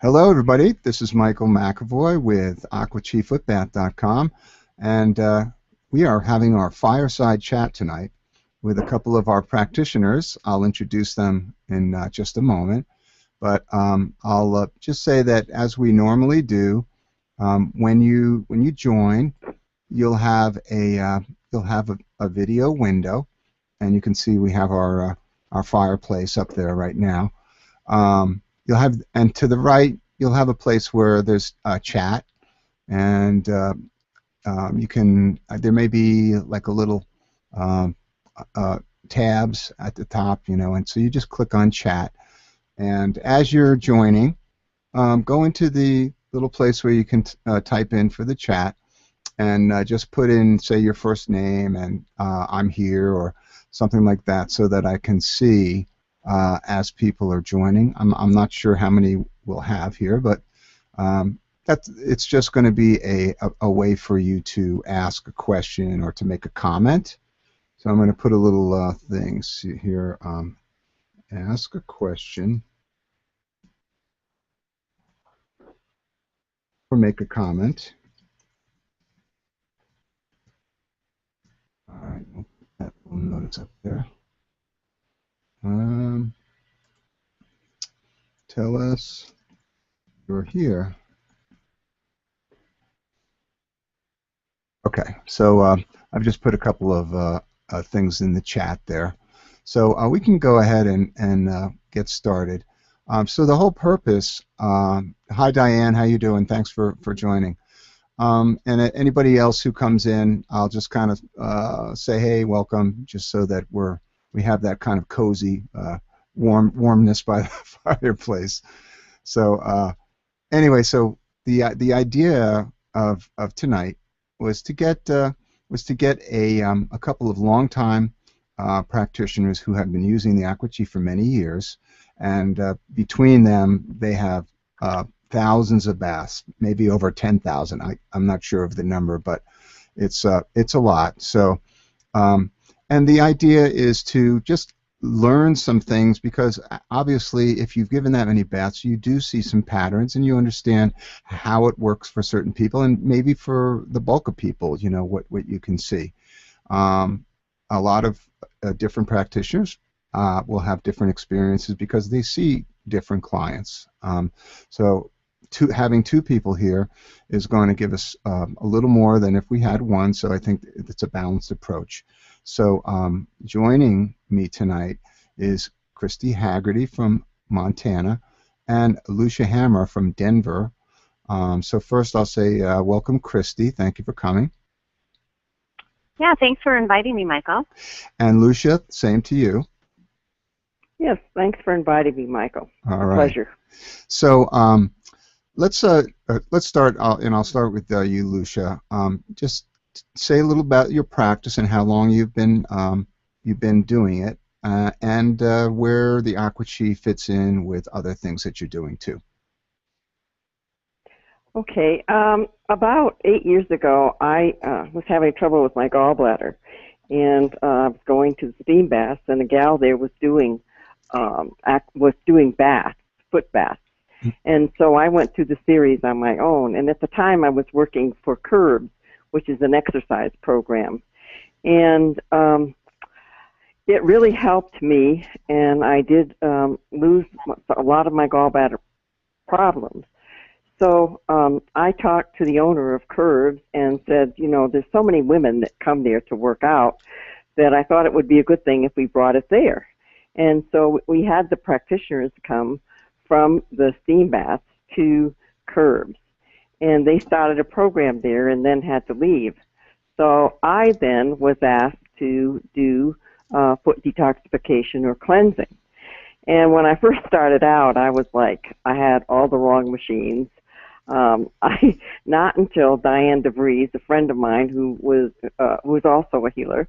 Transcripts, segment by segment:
Hello, everybody. This is Michael McAvoy with AquaChiefFootbath.com, and we are having our fireside chat tonight with a couple of our practitioners. I'll introduce them in just a moment, but I'll just say that as we normally do, when you join, you'll have a video window, and you can see we have our fireplace up there right now. You'll have, and to the right, you'll have a place where there's a chat, and you can. There may be like a little um, tabs at the top, and so you just click on chat, and as you're joining, go into the little place where you can type in for the chat, and just put in, say, your first name and I'm here or something like that, so that I can see as people are joining. I'm not sure how many we'll have here, but it's just going to be a way for you to ask a question or to make a comment. So I'm going to put a little thing here, ask a question or make a comment. All right, we'll put that little notice up there. Tell us you're here. Okay, so I've just put a couple of things in the chat there. So we can go ahead and get started. So the whole purpose, hi Diane, how you doing? Thanks for joining. And anybody else who comes in, I'll just kind of say, hey, welcome, just so that we have that kind of cozy warmness by the fireplace. So anyway, so the idea of tonight was to get a couple of longtime practitioners who have been using the Aqua Chief for many years, and between them they have thousands of baths, maybe over 10,000. I'm not sure of the number, but it's a lot. So, and the idea is to just learn some things, because obviously if you've given that many baths, you do see some patterns and you understand how it works for certain people, and maybe for the bulk of people, what you can see. A lot of different practitioners will have different experiences because they see different clients. So having two people here is going to give us a little more than if we had one, so I think it's a balanced approach. So joining me tonight is Christy Haggerty from Montana and Lucia Hammer from Denver. So first I'll say welcome, Christy. Thank you for coming. Yeah, thanks for inviting me, Michael. And Lucia, same to you. Yes, thanks for inviting me, Michael. All right. Pleasure. So let's start, and I'll start with you, Lucia. Just say a little about your practice and how long you've been doing it, and where the Aqua Chief fits in with other things that you're doing too. Okay, about 8 years ago, I was having trouble with my gallbladder, and I was going to steam baths, and a gal there was doing baths, foot baths. And so I went through the series on my own, and at the time I was working for Curbs, which is an exercise program. And it really helped me, and I did lose a lot of my gallbladder problems. So I talked to the owner of Curbs and said, there's so many women that come there to work out that I thought it would be a good thing if we brought it there. And so we had the practitioners come from the steam baths to Curbs, and they started a program there and then had to leave. So I then was asked to do foot detoxification or cleansing. And when I first started out, I was like, I had all the wrong machines. Not until Diane DeVries, a friend of mine who was also a healer,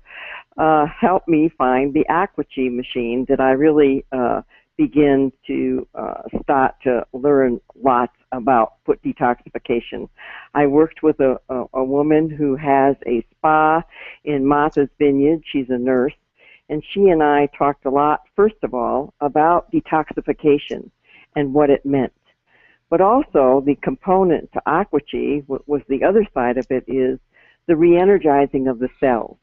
helped me find the Aqua Chief machine, that I really begin to start to learn lots about foot detoxification. I worked with a woman who has a spa in Martha's Vineyard. She's a nurse, and she and I talked a lot, first of all, about detoxification and what it meant. But also the component to AquaChi was the other side of it is the re-energizing of the cells.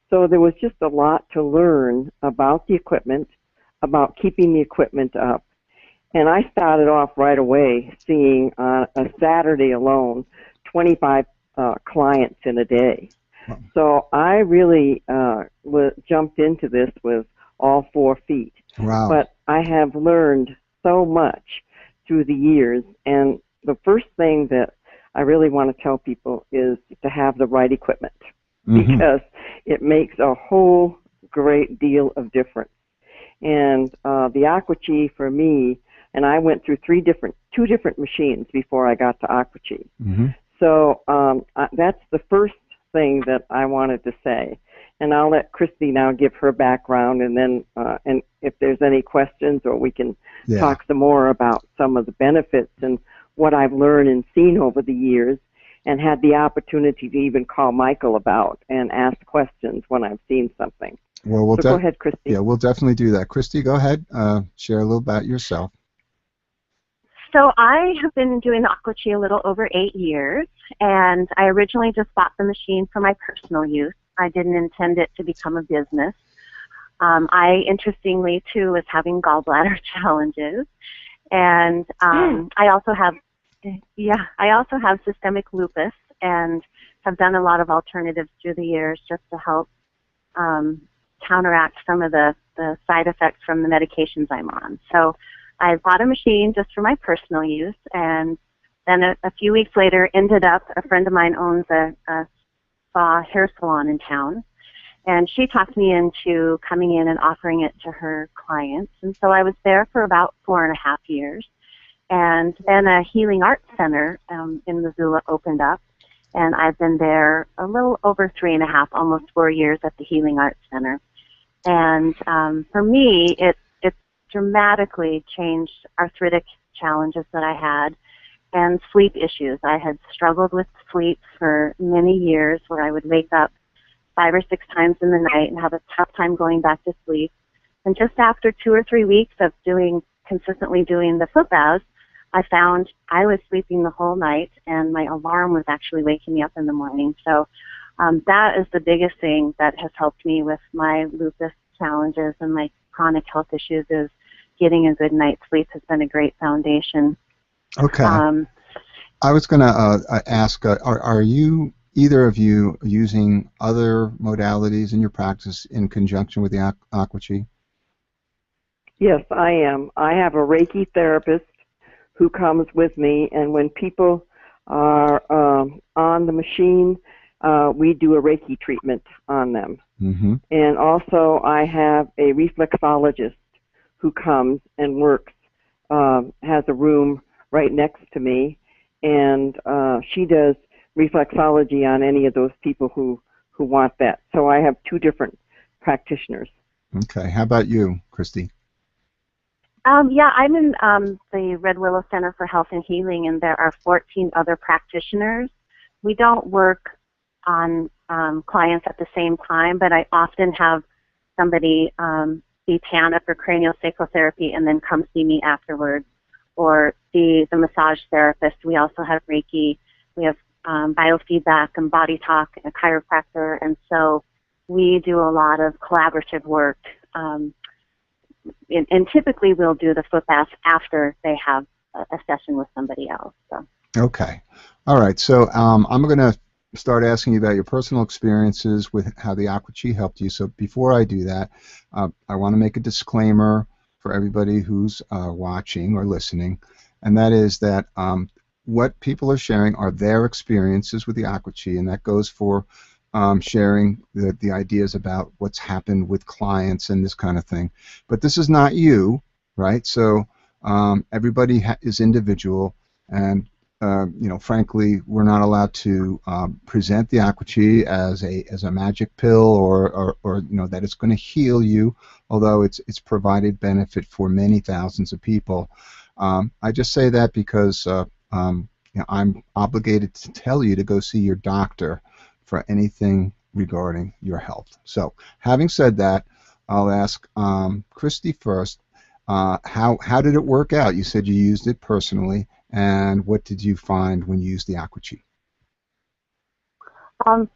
So there was just a lot to learn about the equipment, about keeping the equipment up. And I started off right away seeing on a Saturday alone 25 clients in a day. Wow. So I really jumped into this with all 4 feet. Wow. But I have learned so much through the years. And the first thing that I really want to tell people is to have the right equipment, because it makes a whole great deal of difference. And the AquaChi for me, and I went through two different machines before I got to AquaChi. So that's the first thing that I wanted to say. And I'll let Christy now give her background, and then and if there's any questions, or we can talk some more about some of the benefits and what I've learned and seen over the years, and had the opportunity to even call Michael about and ask questions when I've seen something. Well, so go ahead, Christy. Yeah, we'll definitely do that. Christy, go ahead. Share a little about yourself. So I have been doing AquaChi a little over 8 years, and I originally just bought the machine for my personal use. I didn't intend it to become a business. I, interestingly, too, was having gallbladder challenges, and I also have systemic lupus, and have done a lot of alternatives through the years just to help counteract some of the side effects from the medications I'm on. So I bought a machine just for my personal use, and then a few weeks later a friend of mine owns a spa hair salon in town, and she talked me into coming in and offering it to her clients. And so I was there for about 4.5 years. And then a healing arts center in Missoula opened up, and I've been there a little over 3.5, almost 4 years at the Healing Arts Center. And for me, it dramatically changed arthritic challenges that I had and sleep issues. I had struggled with sleep for many years, where I would wake up 5 or 6 times in the night and have a tough time going back to sleep. And just after 2 or 3 weeks of consistently doing the foot baths, I found I was sleeping the whole night, and my alarm was actually waking me up in the morning. So that is the biggest thing that has helped me with my lupus challenges and my chronic health issues, is getting a good night's sleep has been a great foundation. Okay. I was going to ask, are you, either of you, using other modalities in your practice in conjunction with the AquaChi? Yes, I am. I have a Reiki therapist who comes with me, and when people are on the machine, we do a Reiki treatment on them. And also I have a reflexologist who comes and works, has a room right next to me, and she does reflexology on any of those people who want that. So I have 2 different practitioners. Okay. How about you, Christy? Yeah, I'm in the Red Willow Center for Health and Healing, and there are 14 other practitioners. We don't work on clients at the same time, but I often have somebody see Tana for craniosacral therapy and then come see me afterwards, or see the massage therapist. We also have Reiki. We have biofeedback and body talk and a chiropractor, and so we do a lot of collaborative work. And typically we'll do the foot bath after they have a session with somebody else. So. Okay. All right. So I'm going to start asking you about your personal experiences with how the AquaChi helped you. So before I do that, I want to make a disclaimer for everybody who's watching or listening, and that is that what people are sharing are their experiences with the AquaChi, and that goes for sharing the ideas about what's happened with clients and this kind of thing. But this is not you, right? So everybody is individual, and you know, frankly, we're not allowed to present the AquaChi as a magic pill, or you know, that it's going to heal you, although it's provided benefit for many thousands of people. I just say that because you know, I'm obligated to tell you to go see your doctor for anything regarding your health. So, having said that, I'll ask Christy first. How did it work out? You said you used it personally, and what did you find when you used the Aqua?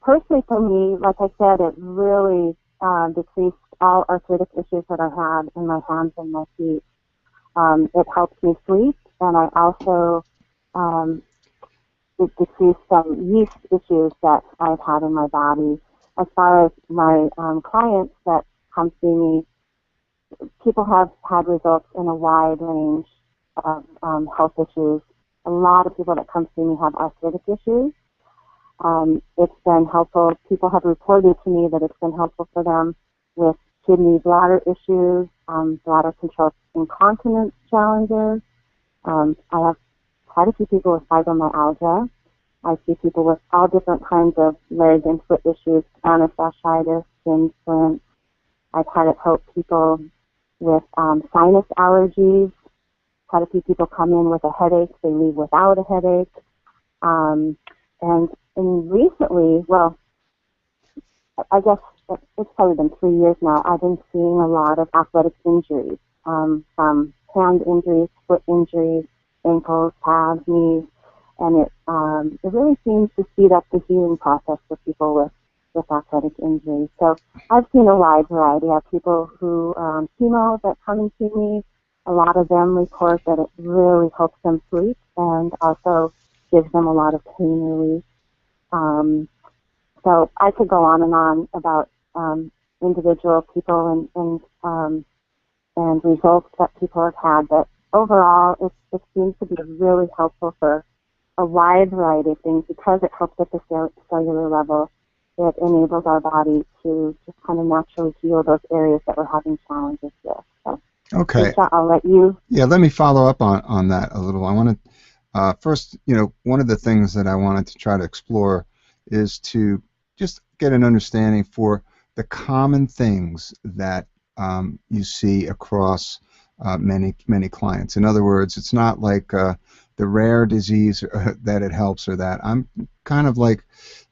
Personally, for me, like I said, it really decreased all arthritic issues that I had in my hands and my feet. It helped me sleep, and I also it decreased some yeast issues that I've had in my body. As far as my clients that come see me, people have had results in a wide range of health issues. A lot of people that come see me have arthritic issues. It's been helpful. People have reported to me that it's been helpful for them with kidney bladder issues, bladder control incontinence challenges. I have quite a few people with fibromyalgia. I see people with all different kinds of leg and foot issues, plantar fasciitis, skin splints. I've had it help people with sinus allergies. Quite a few people come in with a headache. They leave without a headache. And recently, well, I guess it's probably been 3 years now, I've been seeing a lot of athletic injuries, from hand injuries, foot injuries, ankles, calves, knees, and it really seems to speed up the healing process for people with athletic injuries. So I've seen a wide variety. I have people who chemo that come and see me. A lot of them report that it really helps them sleep and also gives them a lot of pain relief. So I could go on and on about individual people and results that people have had, but overall it seems to be really helpful for a wide variety of things because it helps at the cellular level. It enables our body to just kind of naturally heal those areas that we're having challenges with. So, Okay. Lucia, I'll let you. Yeah, let me follow up on that a little. I want to first, one of the things that I wanted to try to explore is to just get an understanding for the common things that you see across many clients. In other words, it's not like the rare disease that it helps or that. I'm kind of like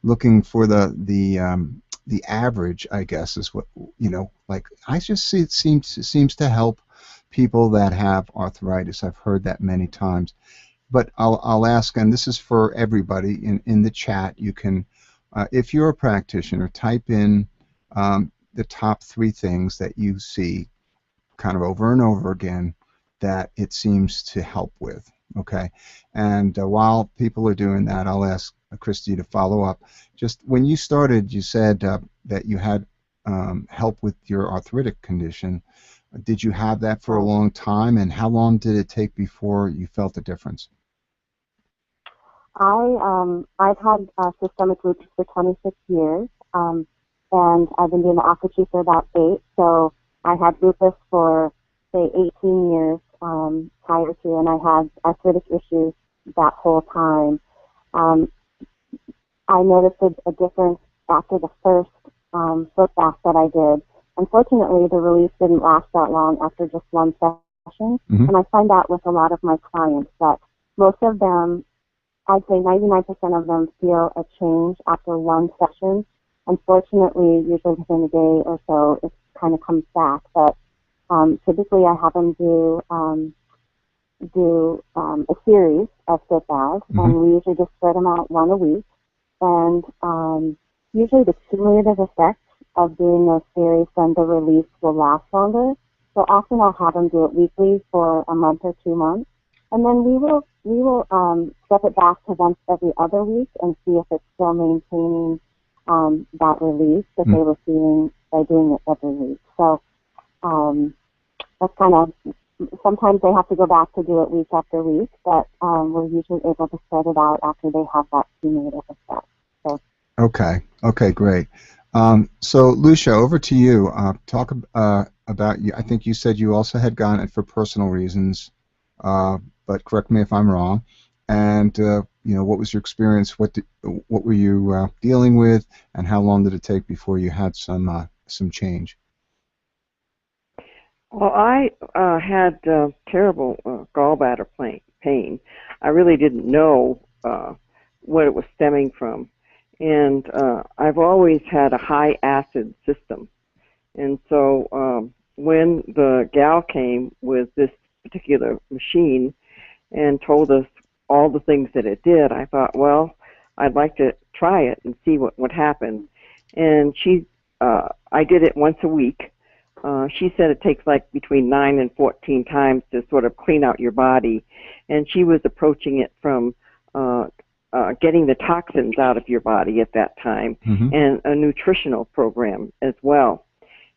looking for the average, I guess, is what like I just see it seems to help people that have arthritis. I've heard that many times. But I'll ask, and this is for everybody in the chat. You can, if you're a practitioner, type in the top 3 things that you see kind of over and over again that it seems to help with. Okay, and while people are doing that, I'll ask Christy to follow up. Just when you started, you said that you had help with your arthritic condition. Did you have that for a long time, and how long did it take before you felt the difference? I've had systemic lupus for 26 years, and I've been doing the Aqua for about 8. So I had lupus for say 18 years prior to, and I had arthritic issues that whole time. I noticed a difference after the first foot bath that I did. Unfortunately, the relief didn't last that long after just one session, and I find that with a lot of my clients that most of them, I'd say 99% of them feel a change after one session. Unfortunately, usually within a day or so, it kind of comes back. But typically, I have them do a series of foot baths, and we usually just spread them out one a week. And usually, the cumulative effect of doing those series, then the relief will last longer. So often, I'll have them do it weekly for a month or 2 months, and then we will step it back to once every other week and see if it's still maintaining that relief that they were feeling by doing it every week. So that's kind of, sometimes they have to go back to do it week after week, but we're usually able to spread it out after they have that cumulative effect. So. Okay, great. So Lucia, over to you. Talk about you. I think you said you also had gone it for personal reasons, but correct me if I'm wrong. And what was your experience? What were you dealing with, and how long did it take before you had some change? Well, I had terrible gallbladder pain. I really didn't know what it was stemming from, and I've always had a high acid system, and so when the gal came with this particular machine and told us all the things that it did, I thought, well, I'd like to try it and see what would happen. And I did it once a week. She said it takes like between 9 and 14 times to sort of clean out your body. And she was approaching it from getting the toxins out of your body at that time, and a nutritional program as well.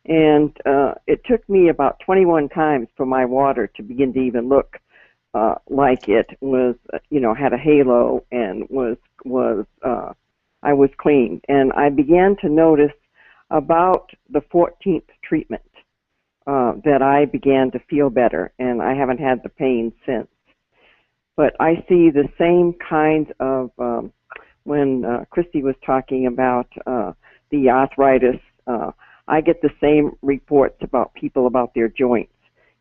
And it took me about 21 times for my water to begin to even look like it was, had a halo and I was clean. And I began to notice about the 14th treatment that I began to feel better, and I haven't had the pain since. But I see the same kind of, when Christy was talking about the arthritis, I get the same reports about people about their joints,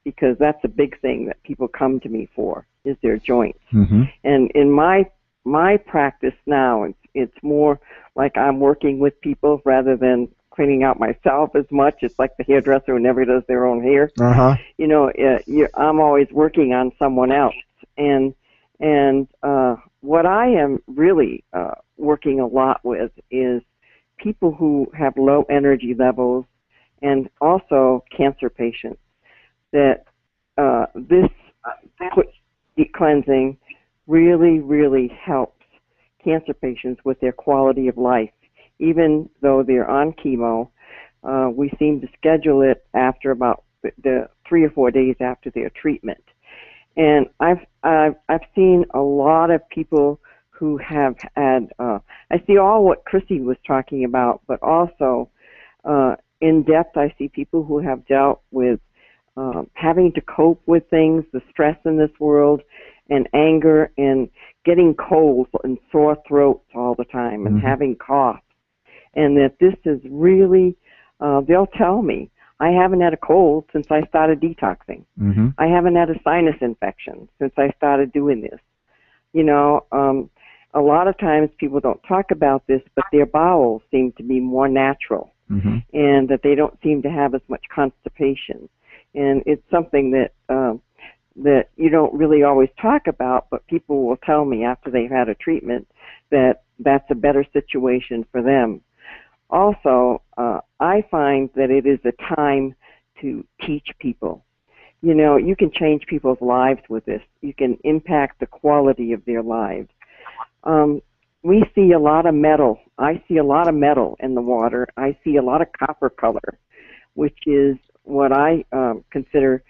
because that's a big thing that people come to me for, is their joints. And in my practice now, it's more like I'm working with people rather than cleaning out myself as much. It's like the hairdresser who never does their own hair. I'm always working on someone else. And what I am really working a lot with is people who have low energy levels, and also cancer patients, that this deep cleansing really, really helps cancer patients with their quality of life. Even though they're on chemo, we seem to schedule it after about the 3 or 4 days after their treatment. And I've seen a lot of people who have had, I see all what Chrissy was talking about, but also in depth I see people who have dealt with having to cope with things, the stress in this world, and anger, and getting colds and sore throats all the time, and having coughs. And that this is really, they'll tell me, I haven't had a cold since I started detoxing. I haven't had a sinus infection since I started doing this. A lot of times people don't talk about this, but their bowels seem to be more natural, and that they don't seem to have as much constipation. And it's something that that you don't really always talk about, but people will tell me after they've had a treatment that that's a better situation for them. Also, I find that it is a time to teach people. You can change people's lives with this. You can impact the quality of their lives. We see a lot of metal. I see a lot of metal in the water. I see a lot of copper color, which is what I consider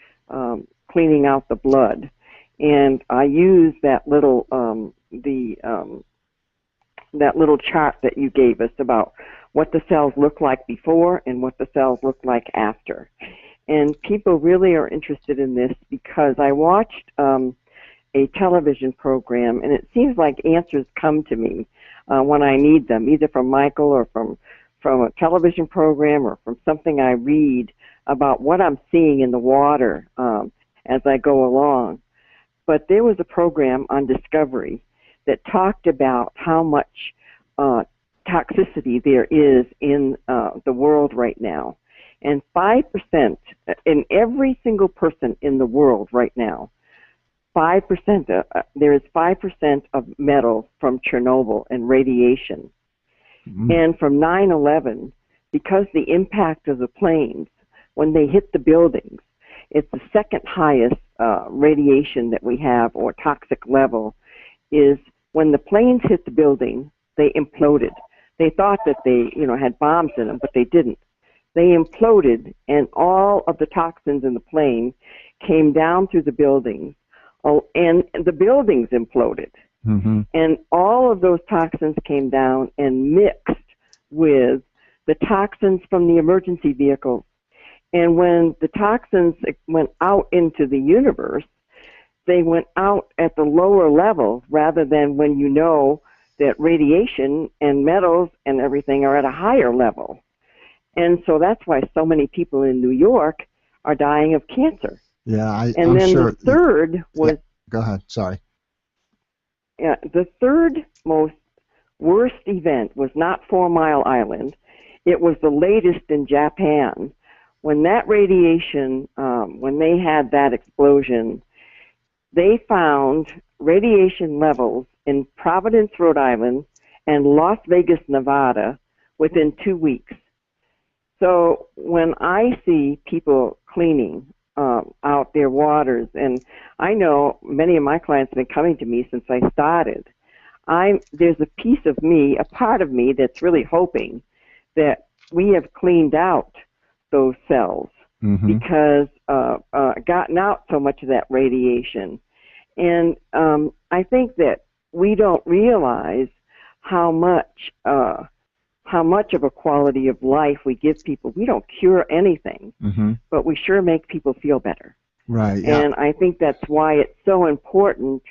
cleaning out the blood. And I use that little that little chart that you gave us about what the cells look like before and what the cells look like after. And people really are interested in this because I watched a television program, and it seems like answers come to me when I need them, either from Michael or from a television program or from something I read about what I'm seeing in the water as I go along. But there was a program on Discovery that talked about how much toxicity there is in the world right now. And 5%, in every single person in the world right now, 5%, there is 5% of metal from Chernobyl and radiation. And from 9/11, because the impact of the planes, when they hit the buildings, it's the second highest radiation that we have, or toxic level, is when the planes hit the building, they imploded. They thought that they, had bombs in them, but they didn't. They imploded, and all of the toxins in the plane came down through the buildings, and the buildings imploded. And all of those toxins came down and mixed with the toxins from the emergency vehicles. And when the toxins went out into the universe, they went out at the lower level rather than when that radiation and metals and everything are at a higher level. And so that's why so many people in New York are dying of cancer. Yeah, and I'm then sure. The third was... Yeah, go ahead, sorry. Yeah, the third most worst event was not 4 Mile Island. It was the latest in Japan. When that radiation, when they had that explosion, they found radiation levels in Providence, Rhode Island, and Las Vegas, Nevada within 2 weeks. So when I see people cleaning out their waters, and I know many of my clients have been coming to me since I started, there's a piece of me, a part of me that's really hoping that we have cleaned out those cells because gotten out so much of that radiation. And I think that we don't realize how much of a quality of life we give people. We don't cure anything, but we sure make people feel better. Right. Yeah. And I think that's why it's so important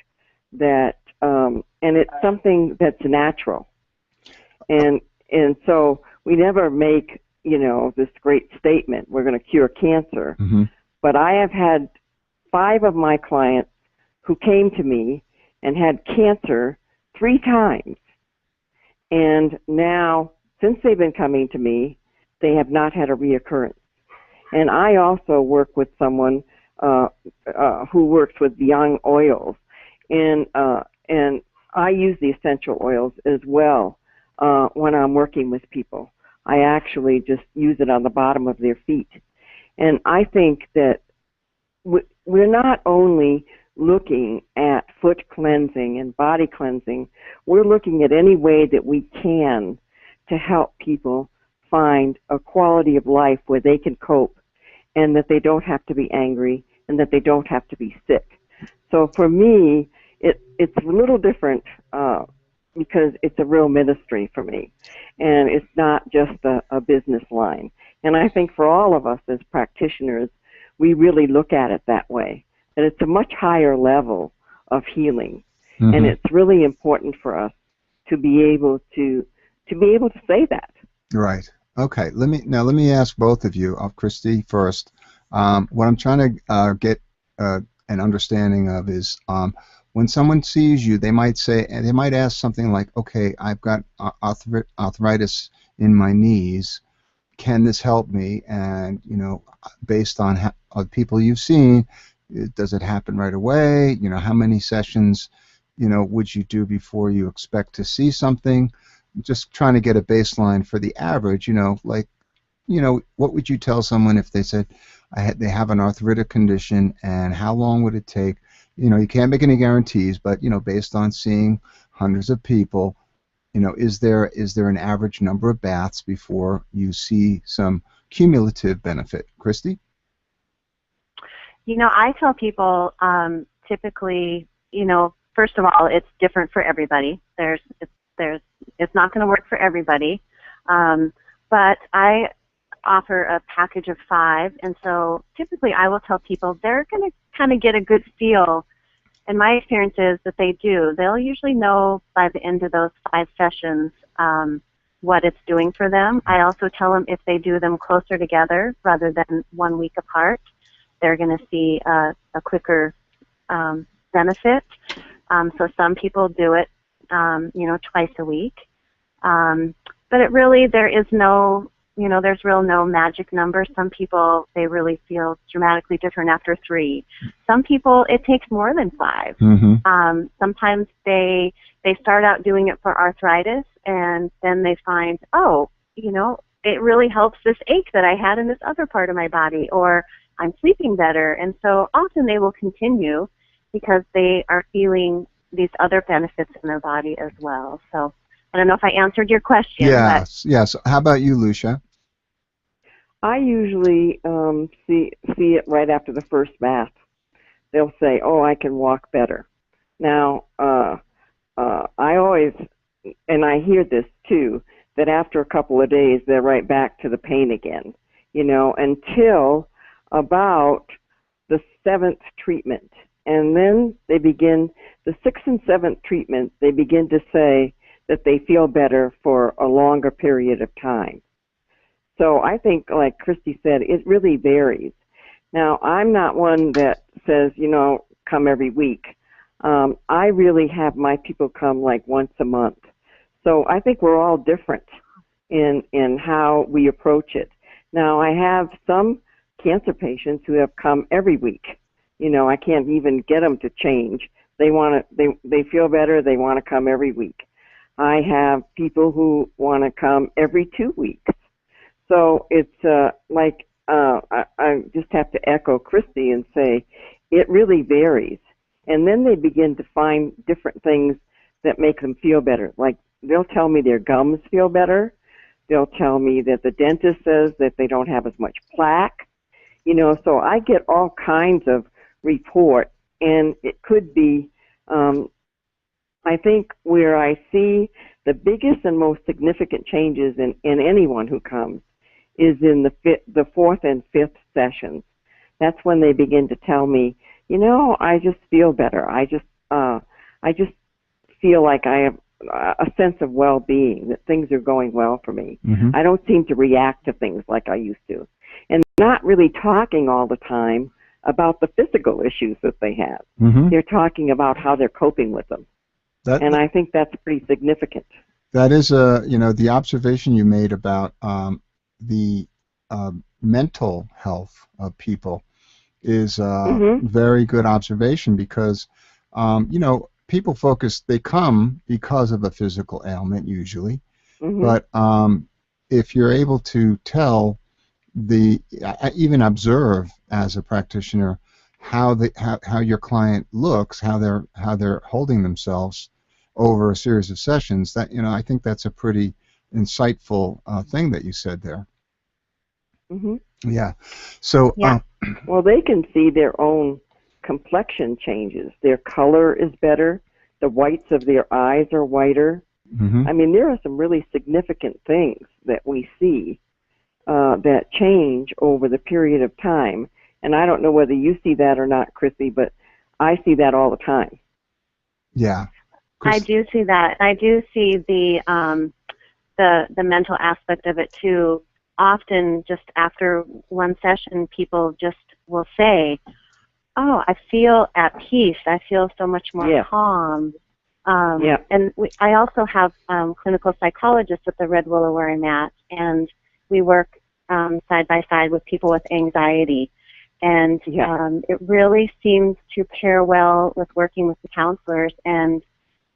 that, and it's something that's natural. And so we never make, this great statement, we're going to cure cancer. But I have had 5 of my clients who came to me and had cancer 3 times. And now, since they've been coming to me, they have not had a reoccurrence. And I also work with someone who works with young oils, and I use the essential oils as well when I'm working with people. I actually just use it on the bottom of their feet. And I think that we're not only looking at foot cleansing and body cleansing, we're looking at any way that we can to help people find a quality of life where they can cope and that they don't have to be angry and that they don't have to be sick. So for me, it's a little different because it's a real ministry for me, and it's not just a business line. And I think for all of us as practitioners, we really look at it that way, that it's a much higher level of healing, and it's really important for us to be able to say that. Right. Okay. Let me ask both of you, Christy first. What I'm trying to get an understanding of is when someone sees you, they might ask something like, "Okay, I've got arthritis in my knees. Can this help me?" And based on people you've seen, does it happen right away? How many sessions, would you do before you expect to see something? Just trying to get a baseline for the average. What would you tell someone if they said they have an arthritic condition, and how long would it take? You can't make any guarantees, but based on seeing hundreds of people, is there an average number of baths before you see some cumulative benefit? Christy? I tell people typically, first of all, it's different for everybody. It's not going to work for everybody, but I offer a package of 5, and so typically I will tell people they're going to kind of get a good feel, and my experience is that they'll usually know by the end of those 5 sessions what it's doing for them. I also tell them if they do them closer together rather than 1 week apart, they're going to see a quicker benefit. So some people do it twice a week, but there's no magic number. Some people, they really feel dramatically different after 3. Some people, it takes more than 5. Sometimes they start out doing it for arthritis, and then they find, it really helps this ache that I had in this other part of my body, or I'm sleeping better. And so often they will continue because they are feeling these other benefits in their body as well. So I don't know if I answered your question. Yes. How about you, Lucia? I usually see it right after the first bath. They'll say, "Oh, I can walk better." Now, I always, and I hear this too, that after a couple of days they're right back to the pain again. Until about the 7th treatment, and then they begin the 6th and 7th treatment. They begin to say that they feel better for a longer period of time. So I think, like Christy said, it really varies. Now, I'm not one that says, come every week. I really have my people come like once a month. So I think we're all different in how we approach it. Now, I have some cancer patients who have come every week. You know, I can't even get them to change. They feel better. They want to come every week. I have people who want to come every 2 weeks. So it's I just have to echo Christy and say it really varies. And then they begin to find different things that make them feel better. Like they'll tell me their gums feel better. They'll tell me that the dentist says that they don't have as much plaque. You know, so I get all kinds of report, and it could be, I think where I see the biggest and most significant changes in anyone who comes is in the fourth and fifth sessions. That's when they begin to tell me, you know, I just feel better. I just feel like I have a sense of well-being, that things are going well for me. Mm-hmm. I don't seem to react to things like I used to. And not really talking all the time about the physical issues that they have. Mm-hmm. They're talking about how they're coping with them. And I think that's pretty significant. That is the observation you made about the mental health of people is very good observation, because people they come because of a physical ailment usually, but if you're able to tell even observe as a practitioner how your client looks, how they're holding themselves over a series of sessions, that I think that's a pretty insightful thing that you said there. Yeah. So well, they can see their own complexion changes. Their color is better. The whites of their eyes are whiter. I mean, there are some really significant things that we see that change over the period of time. And I don't know whether you see that or not, Chrissy, but I see that all the time. Yeah. I do see that. I do see the mental aspect of it too. Often, just after one session, people just will say, "Oh, I feel at peace. I feel so much more calm." And I also have clinical psychologists at the Red Willow where I'm at, and we work side by side with people with anxiety. And it really seems to pair well with working with the counselors, and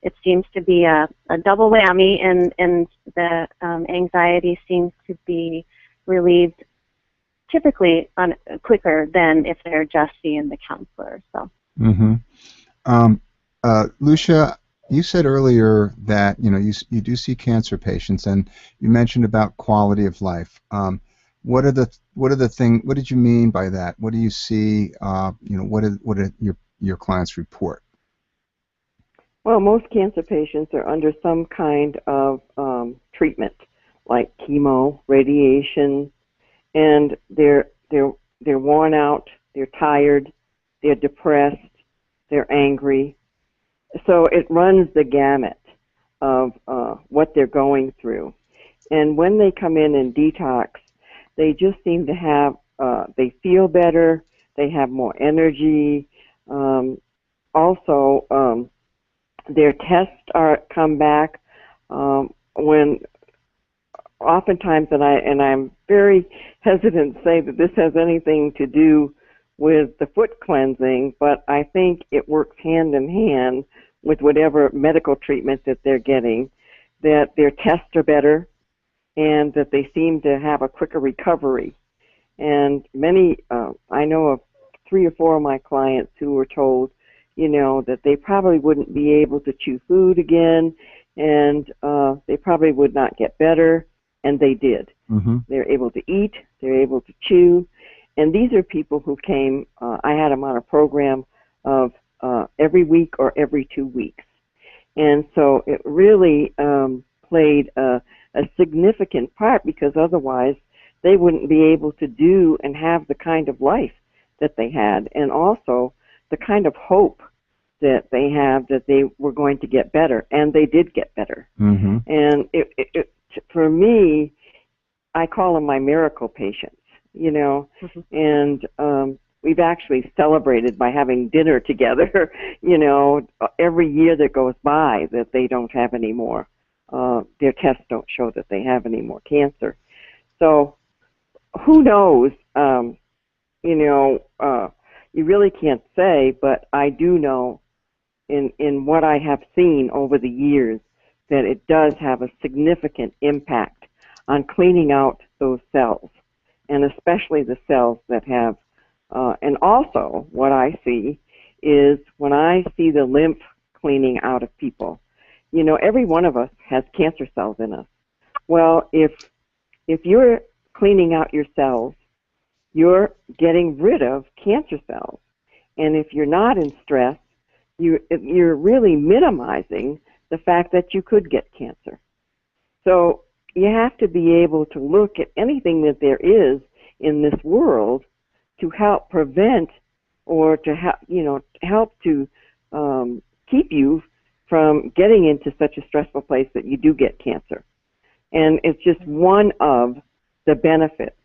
it seems to be a double whammy, and the anxiety seems to be relieved typically quicker than if they're just seeing the counselor. So. Lucia, you said earlier that you do see cancer patients, and you mentioned about quality of life. What did you mean by that? What do you see? What did your clients report? Well, most cancer patients are under some kind of treatment, like chemo, radiation, and they're worn out, they're tired, they're depressed, they're angry. So it runs the gamut of what they're going through. And when they come in and detox, they just seem to have, they feel better, they have more energy. Also, their tests come back when oftentimes, and I'm very hesitant to say that this has anything to do with the foot cleansing, but I think it works hand in hand with whatever medical treatment that they're getting, that their tests are better and that they seem to have a quicker recovery. And many, I know of 3 or 4 of my clients who were told, that they probably wouldn't be able to chew food again, and they probably would not get better, and they did. They're able to eat, they're able to chew, and these are people who came, I had them on a program of every week or every 2 weeks. And so it really played a significant part, because otherwise they wouldn't be able to do and have the kind of life that they had, and also the kind of hope that they have that they were going to get better, and they did get better. And it, for me, I call them my miracle patients, and we've actually celebrated by having dinner together, every year that goes by that they don't have any more. Their tests don't show that they have any more cancer. So who knows, you really can't say, but I do know in what I have seen over the years that it does have a significant impact on cleaning out those cells, and especially the cells that have, and also what I see is when I see the lymph cleaning out of people, you know, every one of us has cancer cells in us. Well, if you're cleaning out your cells, you're getting rid of cancer cells. And if you're not in stress, you're really minimizing the fact that you could get cancer. So you have to be able to look at anything that there is in this world to help prevent or to help to keep you from getting into such a stressful place that you do get cancer. And it's just one of the benefits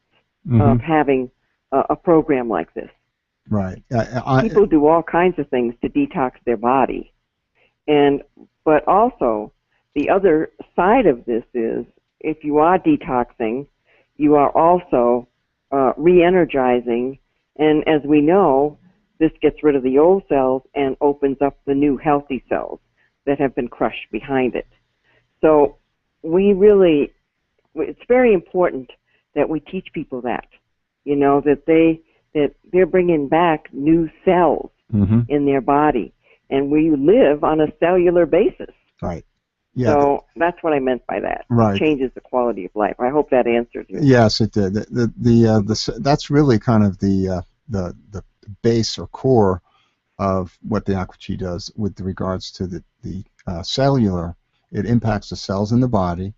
of having a program like this. Right. People do all kinds of things to detox their body. But also, the other side of this is, if you are detoxing, you are also re-energizing. And as we know, this gets rid of the old cells and opens up the new healthy cells that have been crushed behind it. So it's very important that we teach people that, you know, that they're bringing back new cells in their body, and we live on a cellular basis. Right. Yeah. So that's what I meant by that. Right. It changes the quality of life. I hope that answers you. Yes, it did. That's really kind of the base or core of what the Aqua does with regards to the cellular. It impacts the cells in the body,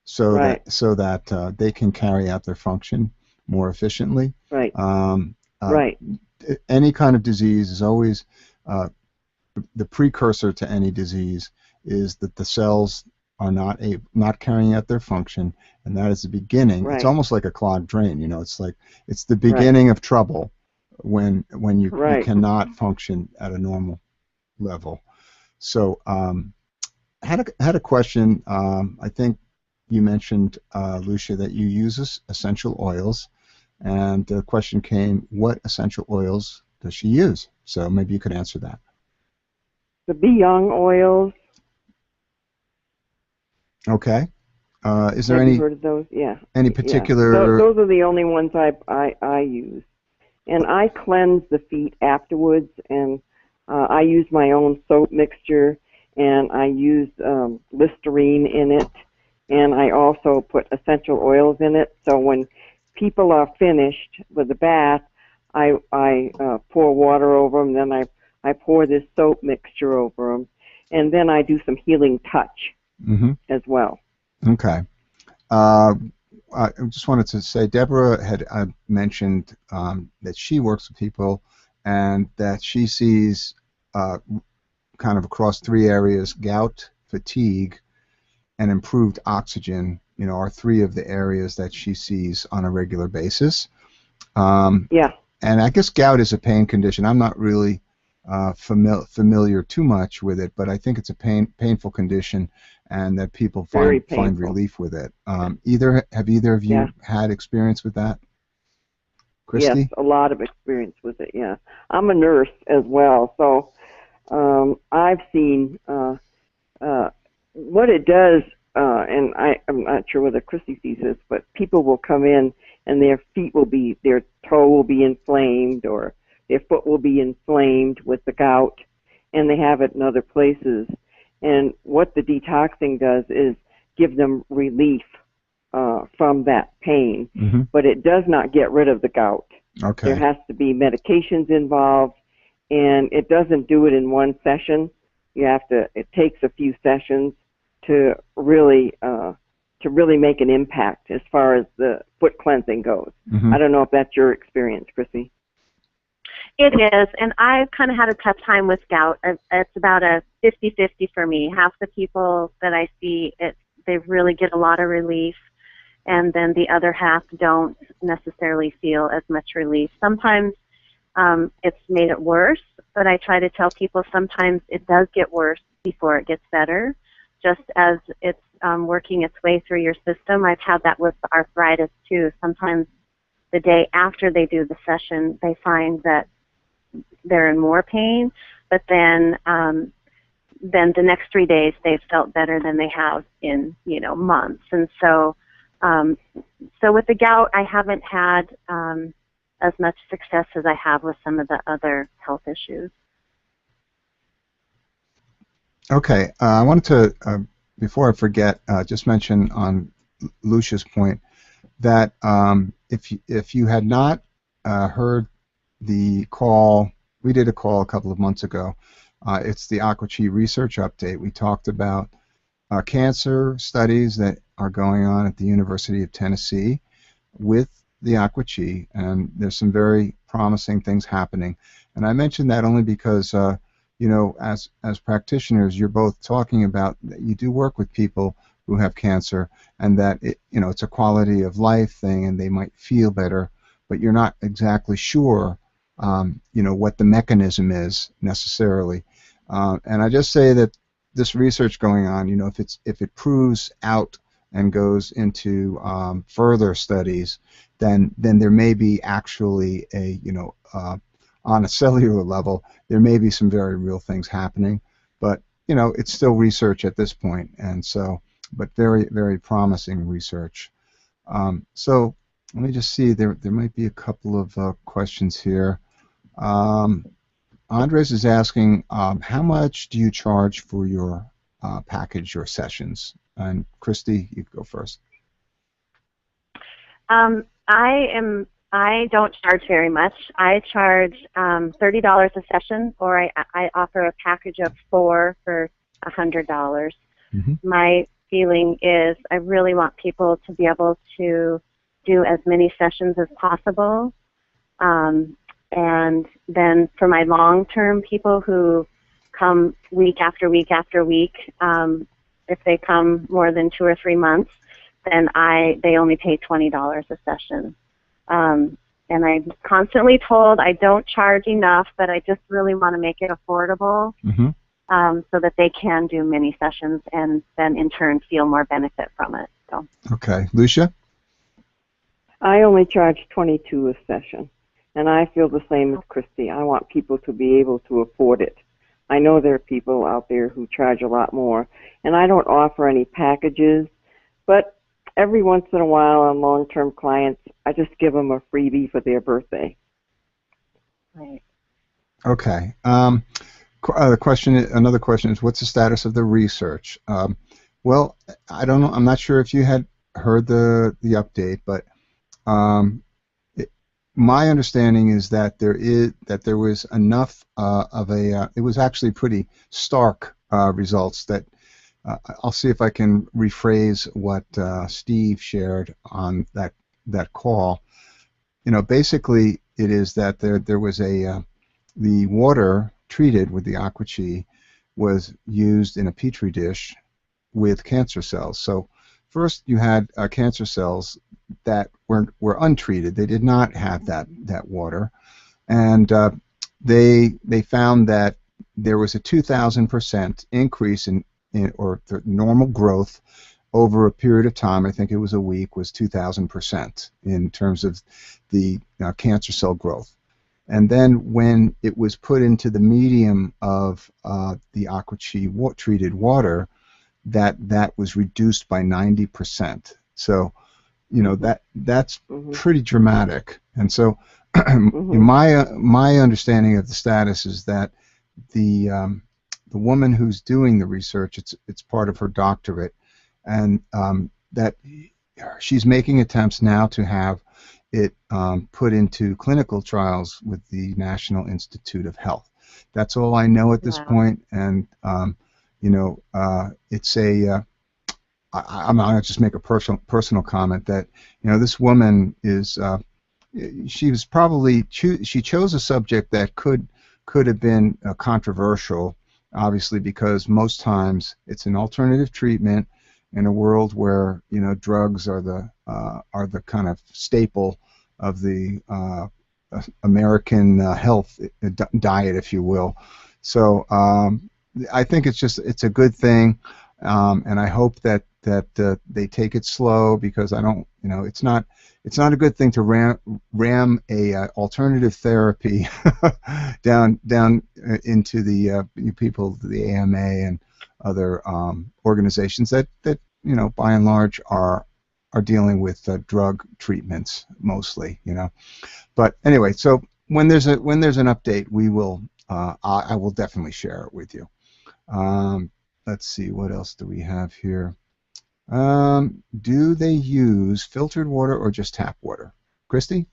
so that they can carry out their function more efficiently. Right. Right. Any kind of disease is always the precursor to any disease is that the cells are not carrying out their function, and that is the beginning. Right. It's almost like a clogged drain. You know, it's the beginning of trouble when you cannot function at a normal level. So had a question. I think you mentioned, Lucia, that you use essential oils, and the question came, what essential oils does she use? So maybe you could answer that. The Be Young oils. Okay. Is there Have any you heard of those? Yeah. any particular? Those are the only ones I use, and I cleanse the feet afterwards, and I use my own soap mixture, and I use Listerine in it, and I also put essential oils in it. So when people are finished with the bath, I pour water over them, then I pour this soap mixture over them, and then I do some healing touch as well. Okay. I just wanted to say, Deborah had mentioned that she works with people and that she sees kind of across 3 areas: gout, fatigue, and improved oxygen, you know, are 3 of the areas that she sees on a regular basis. Yeah. And I guess gout is a pain condition. I'm not really familiar too much with it, but I think it's a painful condition, and that people find relief with it. Have either of you had experience with that? Christy? Yes, a lot of experience with it. Yeah, I'm a nurse as well, so I've seen what it does, and I'm not sure whether Christy sees this, but people will come in and their toe will be inflamed, or their foot will be inflamed with the gout, and they have it in other places. And what the detoxing does is give them relief from that pain, but it does not get rid of the gout. Okay. There has to be medications involved, and it doesn't do it in one session. It takes a few sessions to really make an impact as far as the foot cleansing goes. I don't know if that's your experience, Chrissy. It is, and I've kind of had a tough time with gout. It's about a 50-50 for me. Half the people that I see, they really get a lot of relief, and then the other half don't necessarily feel as much relief. Sometimes it's made it worse, but I try to tell people sometimes it does get worse before it gets better, just as it's working its way through your system. I've had that with arthritis too. Sometimes the day after they do the session, they find that they're in more pain, but then the next 3 days they've felt better than they have in months. And so so with the gout, I haven't had as much success as I have with some of the other health issues. Okay, I wanted to, before I forget, just mention on Lucia's point that if you had not heard the call, we did a call a couple of months ago. It's the Aqua research update. We talked about cancer studies that are going on at the University of Tennessee with the Aqua, and there's some very promising things happening. And I mentioned that only because as practitioners, you're both talking about that you do work with people who have cancer, and that it's a quality of life thing, and they might feel better, but you're not exactly sure, what the mechanism is necessarily. And I just say that this research going on, if it proves out and goes into further studies, then there may be actually on a cellular level, there may be some very real things happening, but it's still research at this point, and so, but very, very promising research. So let me just see, there might be a couple of questions here. Andres is asking, how much do you charge for your package or sessions? And Christy, you go first. I don't charge very much. I charge $30 a session, or I offer a package of 4 for $100. Mm-hmm. My feeling is I really want people to be able to do as many sessions as possible. And then for my long-term people who come week after week after week, if they come more than 2 or 3 months, then they only pay $20 a session. And I'm constantly told I don't charge enough, but I just really want to make it affordable, mm-hmm. So that they can do many sessions and then in turn feel more benefit from it. So. Okay. Lucia? I only charge $22 a session, and I feel the same as Christy. I want people to be able to afford it. I know there are people out there who charge a lot more, and I don't offer any packages, but every once in a while on long-term clients, I just give them a freebie for their birthday. Right. Okay. Another question is, what's the status of the research? Well, I don't know. I'm not sure if you had heard the update, but my understanding is that there was enough of a. It was actually pretty stark results that. I'll see if I can rephrase what Steve shared on that call. Basically, it is that there was the water treated with the Aqua was used in a petri dish with cancer cells. So first you had cancer cells that were untreated. They did not have that water, and they found that there was a 2,000% increase in or the normal growth over a period of time. I think it was a week, was 2,000% in terms of the cancer cell growth. And then when it was put into the medium of the Aqua treated water, that was reduced by 90%. So, that's mm-hmm. pretty dramatic. And so, mm-hmm. my understanding of the status is that the woman who's doing the research, it's part of her doctorate, and that she's making attempts now to have it put into clinical trials with the National Institute of Health. That's all I know at this point, and it's a. I'm going to just make a personal comment that this woman is. She was probably she chose a subject that could have been controversial. Obviously, because most times it's an alternative treatment in a world where drugs are the kind of staple of the American health diet, if you will. So I think it's a good thing, and I hope that that they take it slow, because I don't, it's not a good thing to ram a alternative therapy down into the people, the AMA and other organizations that by and large are dealing with drug treatments mostly, But anyway, so when there's an update, we will I will definitely share it with you. Let's see, what else do we have here? Do they use filtered water or just tap water? Christy?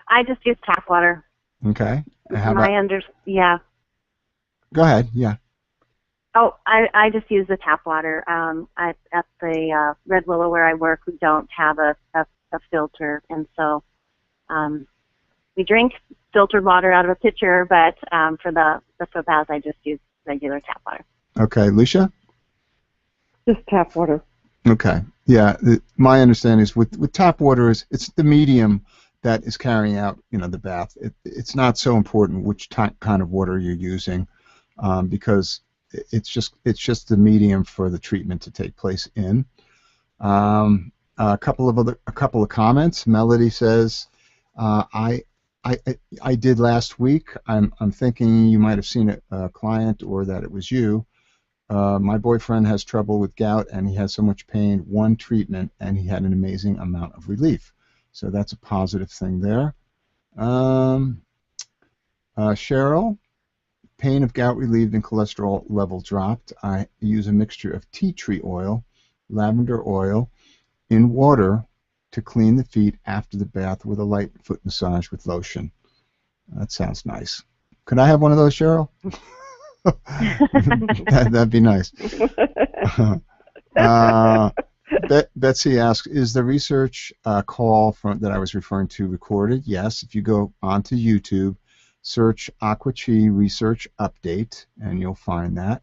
I just use tap water. Okay. How about? Yeah. Go ahead. Yeah. Oh, I just use the tap water. At the Red Willow where I work, we don't have a filter, and so we drink filtered water out of a pitcher. But for the foot baths, I just use regular tap water. Okay, Lucia? Just tap water. Okay. Yeah. My understanding is with tap water it's the medium that is carrying out the bath. It's not so important which kind of water you're using, because it's just the medium for the treatment to take place in. A couple of comments. Melody says, I did last week. I'm thinking you might have seen a client, or that it was you. My boyfriend has trouble with gout, and he has so much pain. One treatment, and he had an amazing amount of relief. So that's a positive thing there. Cheryl, pain of gout relieved and cholesterol level dropped. I use a mixture of tea tree oil, lavender oil, in water to clean the feet after the bath with a light foot massage with lotion. That sounds nice. Could I have one of those, Cheryl? That'd be nice. Betsy asks, is the research call that I was referring to recorded? Yes. If you go onto YouTube, search Aqua research update, and you'll find that.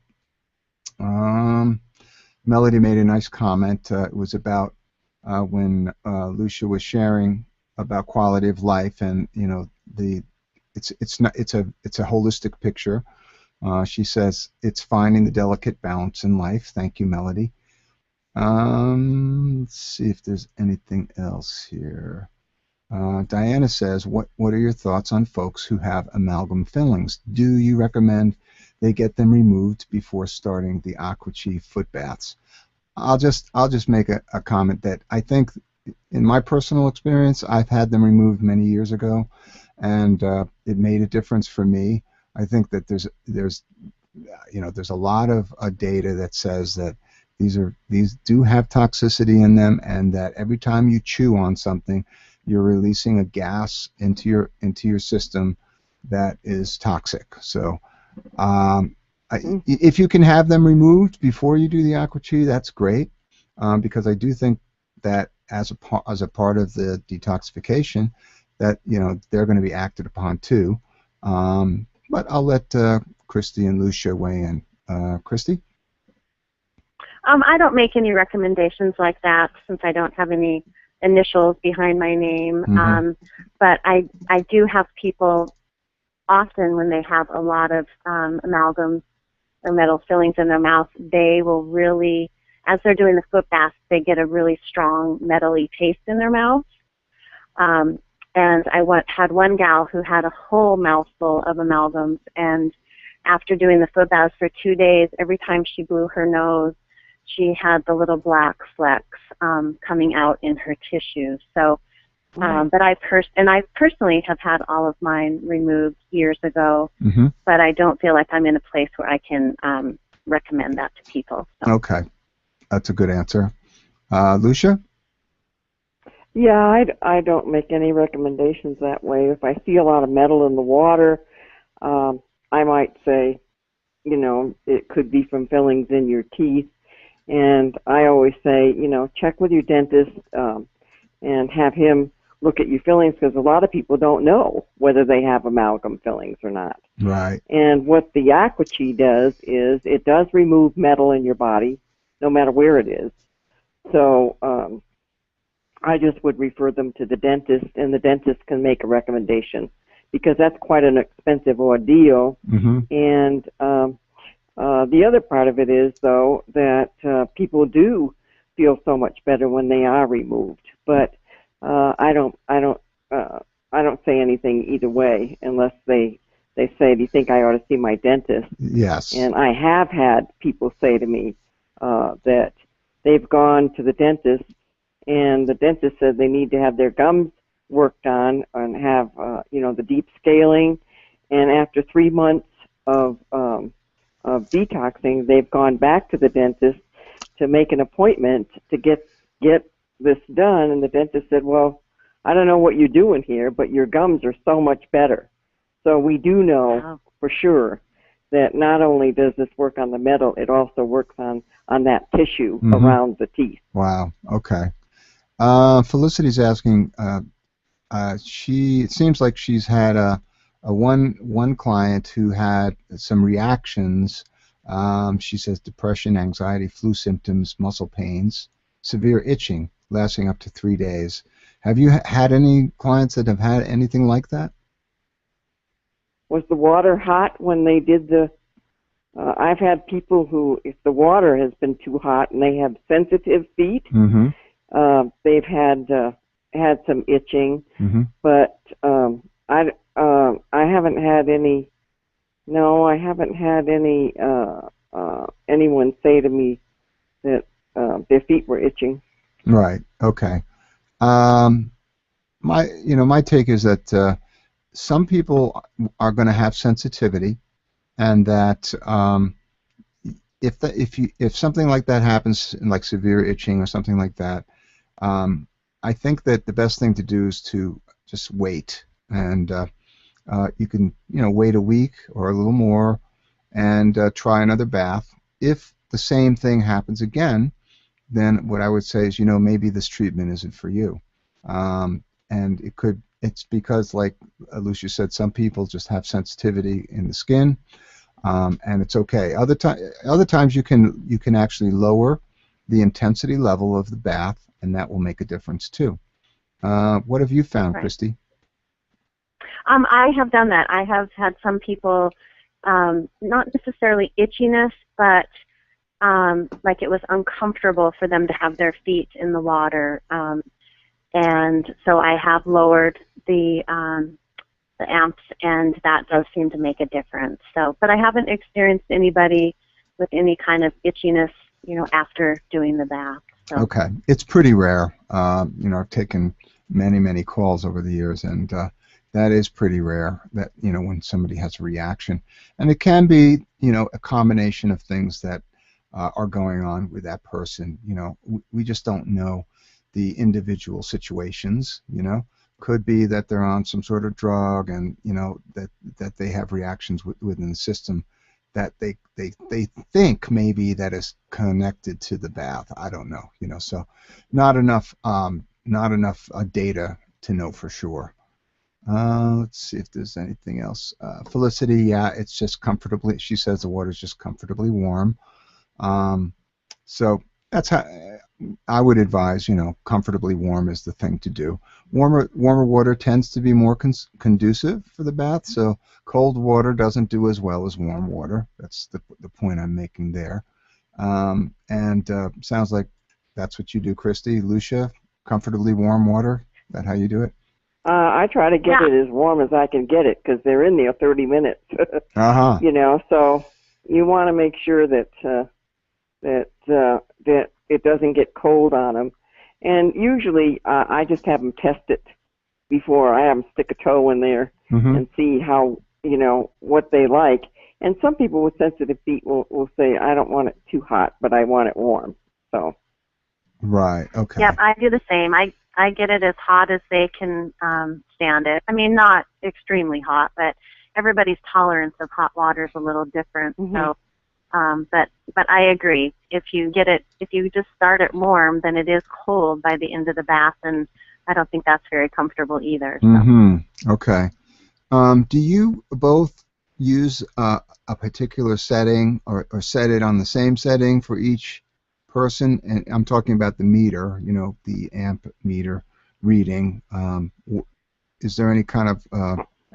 Melody made a nice comment. It was about when Lucia was sharing about quality of life, and it's a holistic picture. She says it's finding the delicate balance in life. Thank you, Melody. Let's see if there's anything else here. Diana says, what are your thoughts on folks who have amalgam fillings? Do you recommend they get them removed before starting the Aqua foot baths? I'll just make a comment that I think, in my personal experience, I've had them removed many years ago, and it made a difference for me. I think that there's a lot of data that says that these do have toxicity in them, and that every time you chew on something, you're releasing a gas into your system that is toxic. So if you can have them removed before you do the Aqua, that's great, because I do think that as a part of the detoxification, that they're going to be acted upon too. But I'll let Christy and Lucia weigh in. Christy? I don't make any recommendations like that, since I don't have any initials behind my name. Mm-hmm. But I do have people often, when they have a lot of amalgams or metal fillings in their mouth, they will really, as they're doing the foot bath, they get a really strong metally taste in their mouth. And I had one gal who had a whole mouthful of amalgams, and after doing the foot bath for 2 days, every time she blew her nose, she had the little black flecks coming out in her tissues. So, but I personally have had all of mine removed years ago, mm-hmm. but I don't feel like I'm in a place where I can recommend that to people. So. Okay, that's a good answer. Lucia? Yeah, I don't make any recommendations that way. If I see a lot of metal in the water, I might say, it could be from fillings in your teeth. And I always say, check with your dentist and have him look at your fillings, because a lot of people don't know whether they have amalgam fillings or not. Right. And what the Aqua does is it does remove metal in your body, no matter where it is. So I just would refer them to the dentist, and the dentist can make a recommendation, because that's quite an expensive ordeal. Mm-hmm. And The other part of it is, though, that people do feel so much better when they are removed. But I don't say anything either way unless they say, "Do you think I ought to see my dentist?" Yes. And I have had people say to me that they've gone to the dentist, and the dentist said they need to have their gums worked on and have the deep scaling. And after 3 months of detoxing, they've gone back to the dentist to make an appointment to get this done. And the dentist said, "Well, I don't know what you're doing here, but your gums are so much better." So we do know for sure that not only does this work on the metal, it also works on that tissue around the teeth. Wow. Okay. Felicity's asking. It seems like she's had one client who had some reactions. She says depression, anxiety, flu symptoms, muscle pains, severe itching lasting up to 3 days. Have you had any clients that have had anything like that? Was the water hot when they did the... I've had people who, if the water has been too hot and they have sensitive feet, they've had some itching, but I haven't had any. No, I haven't had any anyone say to me that their feet were itching. Right. Okay. My take is that some people are going to have sensitivity, and that if something like that happens, like severe itching or something like that, I think that the best thing to do is to just wait, and you can wait a week or a little more, and try another bath. If the same thing happens again, then what I would say is maybe this treatment isn't for you, and it's because, like Lucia said, some people just have sensitivity in the skin, and it's okay. Other times you can actually lower the intensity level of the bath, and that will make a difference too. What have you found, Christy? I have done that. I have had some people, not necessarily itchiness, but like it was uncomfortable for them to have their feet in the water, and so I have lowered the amps, and that does seem to make a difference. So, but I haven't experienced anybody with any kind of itchiness, after doing the bath. So. Okay, it's pretty rare. I've taken many calls over the years, and that is pretty rare. That when somebody has a reaction, and it can be a combination of things that are going on with that person. We just don't know the individual situations. Could be that they're on some sort of drug, and that they have reactions within the system that they think maybe that is connected to the bath. I don't know. So not enough data to know for sure. Let's see if there's anything else. Felicity, yeah, it's just comfortably. She says the water's just comfortably warm. So that's how I would advise. Comfortably warm is the thing to do. Warmer water tends to be more conducive for the bath. So cold water doesn't do as well as warm water. That's the point I'm making there. And sounds like that's what you do, Christy. Lucia, comfortably warm water. Is that how you do it? I try to get it as warm as I can get it, because they're in there 30 minutes. So you want to make sure that it doesn't get cold on them. And usually I just have them test it before I have them stick a toe in there and see how, what they like. And some people with sensitive feet will say, I don't want it too hot, but I want it warm. So. Right, okay. Yep, I do the same. I get it as hot as they can stand it. I mean, not extremely hot, but everybody's tolerance of hot water is a little different. So, but I agree. If you just start it warm, then it is cold by the end of the bath, and I don't think that's very comfortable either. So. Okay. Do you both use a particular setting or set it on the same setting for each person? And I'm talking about the meter, the amp meter reading. Is there any kind of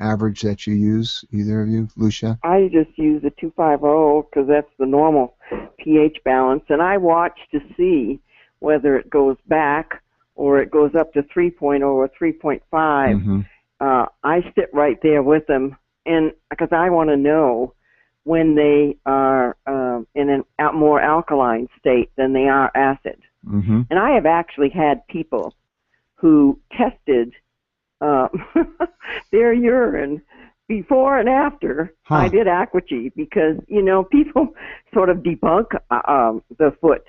average that you use, either of you? Lucia? I just use the 250 because that's the normal pH balance, and I watch to see whether it goes back or it goes up to 3.0 or 3.5. Mm-hmm. I sit right there with them, and because I want to know when they are in a more alkaline state than they are acid. Mm-hmm. And I have actually had people who tested their urine before and after I did AquaG, because, you know, people sort of debunk the foot.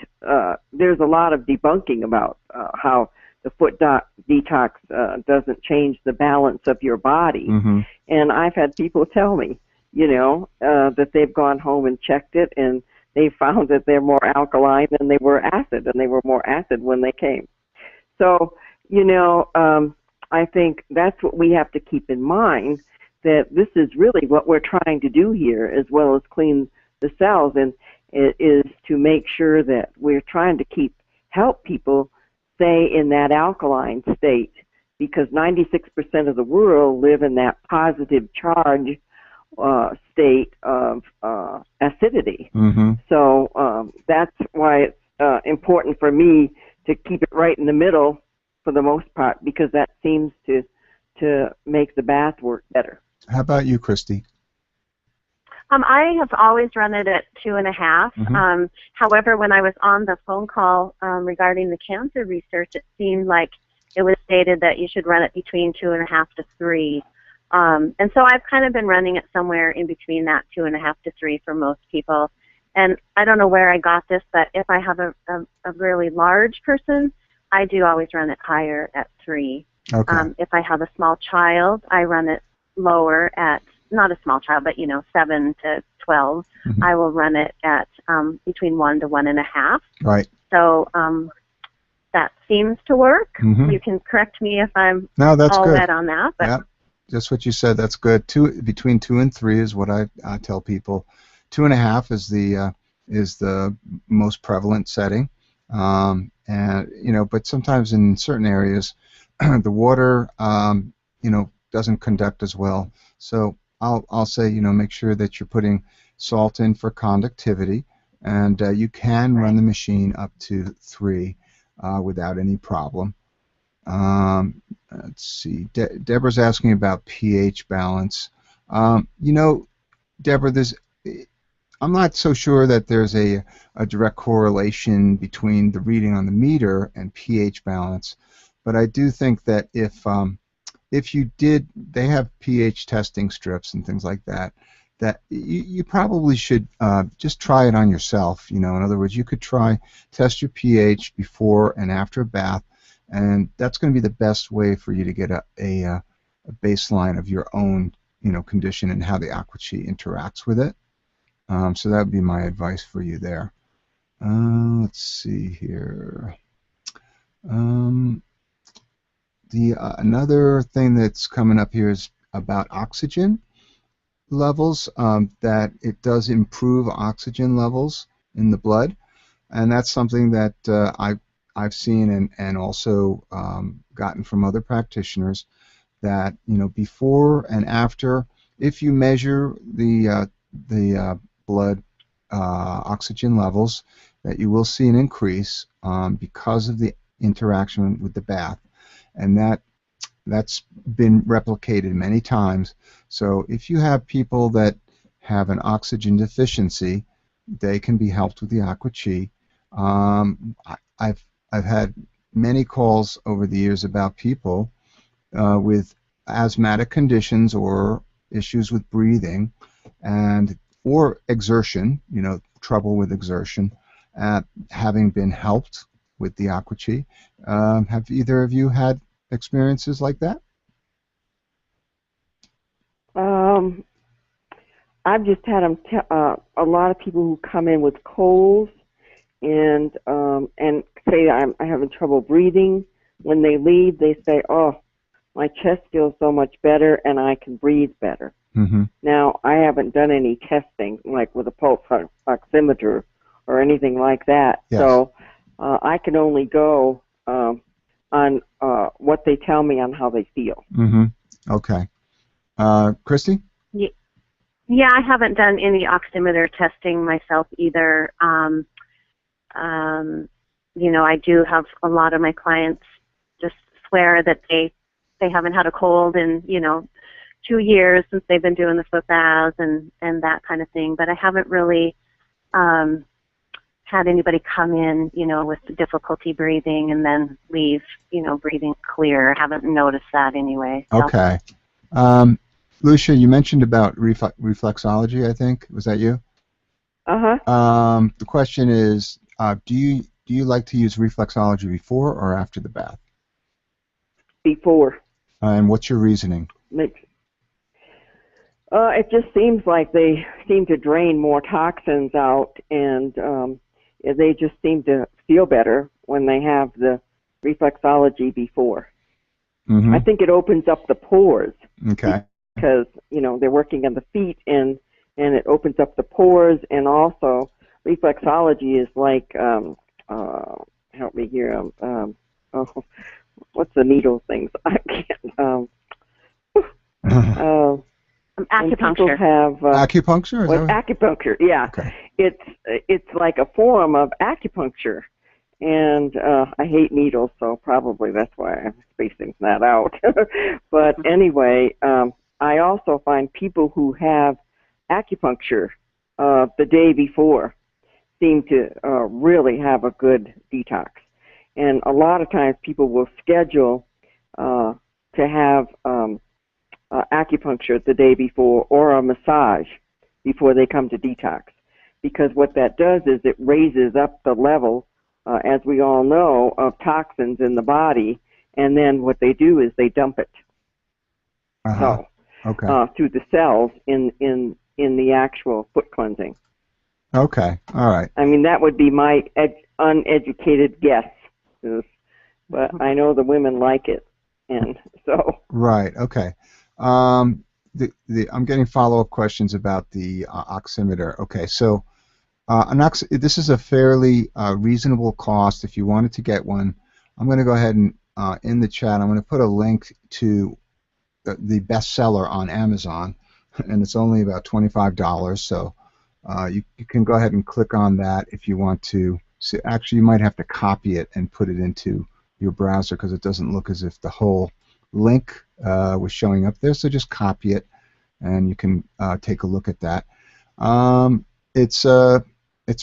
There's a lot of debunking about how the foot detox doesn't change the balance of your body. Mm-hmm. And I've had people tell me, you know, that they've gone home and checked it, and they found that they're more alkaline than they were acid, and they were more acid when they came. So, you know, I think that's what we have to keep in mind, that this is really what we're trying to do here, as well as clean the cells, and it is to make sure that we're trying to help people stay in that alkaline state, because 96% of the world live in that positive charge state of acidity. Mm-hmm. So that's why it's important for me to keep it right in the middle for the most part, because that seems to make the bath work better. How about you, Christy? I have always run it at 2.5. Mm-hmm. However, when I was on the phone call regarding the cancer research, it seemed like it was stated that you should run it between 2.5 to 3. And so I've kind of been running it somewhere in between that 2.5 to 3 for most people. And I don't know where I got this, but if I have a really large person, I do always run it higher at 3. Okay. If I have a small child, I run it lower at, not a small child, but, you know, 7 to 12. Mm-hmm. I will run it at between 1 to 1.5. Right. So that seems to work. Mm-hmm. You can correct me if I'm that's all good. wet on that. But yeah, just what you said. That's good. Between 2 and 3 is what I tell people. 2.5 is the most prevalent setting, and you know, but sometimes in certain areas, the water, you know, doesn't conduct as well. So I'll say, you know, make sure that you're putting salt in for conductivity, and you can run the machine up to 3 without any problem. Let's see. Deborah's asking about pH balance. You know, Deborah, I'm not so sure that there's a direct correlation between the reading on the meter and pH balance, but I do think that if you did, they have pH testing strips and things like that, that you probably should just try it on yourself. You know, in other words, you could test your pH before and after a bath, and that's going to be the best way for you to get a baseline of your own, you know, condition and how the AquaG interacts with it. So that would be my advice for you there. Let's see here. Another thing that's coming up here is about oxygen levels, that it does improve oxygen levels in the blood, and that's something that I've seen and also gotten from other practitioners, that, you know, before and after, if you measure the blood oxygen levels, that you will see an increase because of the interaction with the bath, and that's been replicated many times. So if you have people that have an oxygen deficiency, they can be helped with the AquaG. I've had many calls over the years about people with asthmatic conditions or issues with breathing, or exertion, you know, trouble with exertion, having been helped with the AquaG. Have either of you had experiences like that? I've just had a lot of people who come in with colds and say I'm having trouble breathing. When they leave, they say, "Oh, my chest feels so much better and I can breathe better." Mm-hmm. Now, I haven't done any testing, like with a pulse oximeter or anything like that, yes. So I can only go on what they tell me on how they feel. Mm-hmm. Okay. Christy? Yeah, I haven't done any oximeter testing myself either. I do have a lot of my clients just swear that they haven't had a cold in 2 years since they've been doing the foot baths and that kind of thing. But I haven't really had anybody come in, with difficulty breathing and then leave, breathing clear. I haven't noticed that anyway. So. Okay. Lucia, you mentioned about reflexology, I think. Was that you? Uh-huh. The question is, do you like to use reflexology before or after the bath? Before. And what's your reasoning? It just seems like they seem to drain more toxins out, and they just seem to feel better when they have the reflexology before. Mm-hmm. I think it opens up the pores. Okay. Because, they're working on the feet, and it opens up the pores, and also reflexology is like, help me here, what's the needle things? I can't, acupuncture. Have, acupuncture? Acupuncture, yeah. Okay. It's like a form of acupuncture, and I hate needles, so probably that's why I'm spacing that out. But anyway, I also find people who have acupuncture the day before seem to really have a good detox. And a lot of times people will schedule to have acupuncture the day before or a massage before they come to detox. Because what that does is it raises up the level, as we all know, of toxins in the body, and then what they do is they dump it. Uh-huh. Okay. Through the cells in the actual foot cleansing. Okay. All right. I mean, that would be my uneducated guess, but I know the women like it, and so. Right. Okay. I'm getting follow-up questions about the oximeter. Okay. So this is a fairly reasonable cost if you wanted to get one. I'm going to go ahead and in the chat, I'm going to put a link to the bestseller on Amazon, and it's only about $25. So you can go ahead and click on that if you want to. So actually, you might have to copy it and put it into your browser because it doesn't look as if the whole link was showing up there. So just copy it, and you can take a look at that. It's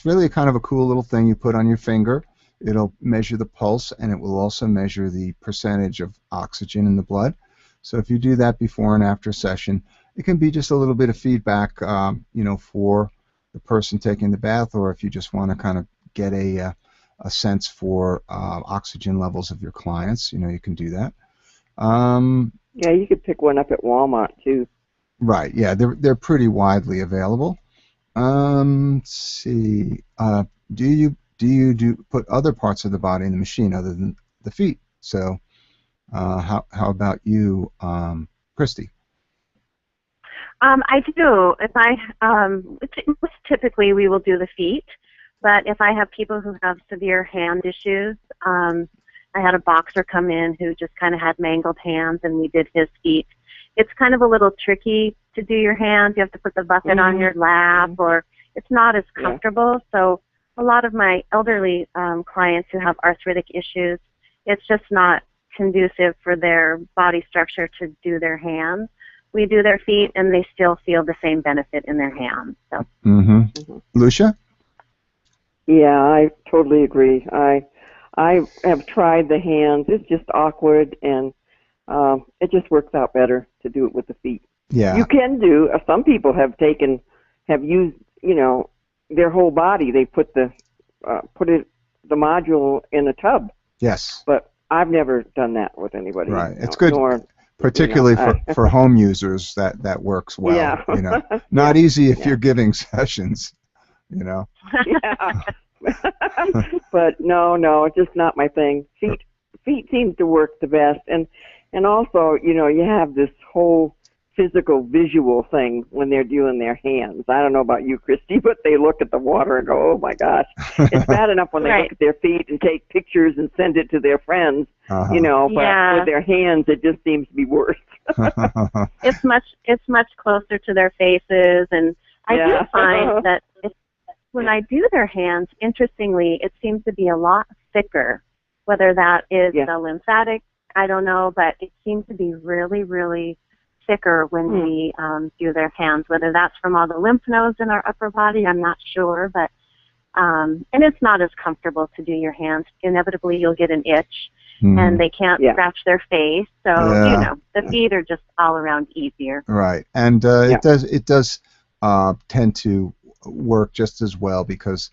really kind of a cool little thing you put on your finger. It'll measure the pulse, and it will also measure the percentage of oxygen in the blood. So if you do that before and after a session, it can be just a little bit of feedback, for the person taking the bath, or if you just want to kind of get a sense for oxygen levels of your clients, you can do that. Yeah, you could pick one up at Walmart too. Right. Yeah, they're pretty widely available. Let's see. Do you put other parts of the body in the machine other than the feet? So. How about you, Christy? I do. Typically we will do the feet, but if I have people who have severe hand issues, I had a boxer come in who just kind of had mangled hands, and we did his feet. It's kind of a little tricky to do your hands. You have to put the bucket on your lap, or it's not as comfortable. Yeah. So a lot of my elderly clients who have arthritic issues, it's just not conducive for their body structure to do their hands. We do their feet, and they still feel the same benefit in their hands. So. Lucia? Yeah, I totally agree. I have tried the hands. It's just awkward, and it just works out better to do it with the feet. Yeah. You can do. Some people have used, their whole body. They put the module in a tub. Yes. But I've never done that with anybody. Right. It's good, particularly for home users. That works well. Yeah. Not easy if you're giving sessions. Yeah. But no, it's just not my thing. Feet seem to work the best, and also, you have this whole physical, visual thing when they're doing their hands. I don't know about you, Christy, but they look at the water and go, oh my gosh. It's bad enough when they look at their feet and take pictures and send it to their friends, you know, but with their hands it just seems to be worse. It's much closer to their faces, and I do find that when I do their hands, interestingly, it seems to be a lot thicker, whether that is the lymphatic, I don't know, but it seems to be really, really thicker when we do their hands, whether that's from all the lymph nodes in our upper body, I'm not sure, but and it's not as comfortable to do your hands. Inevitably, you'll get an itch, and they can't scratch their face, so, you know, the feet are just all around easier. Right, and it does tend to work just as well because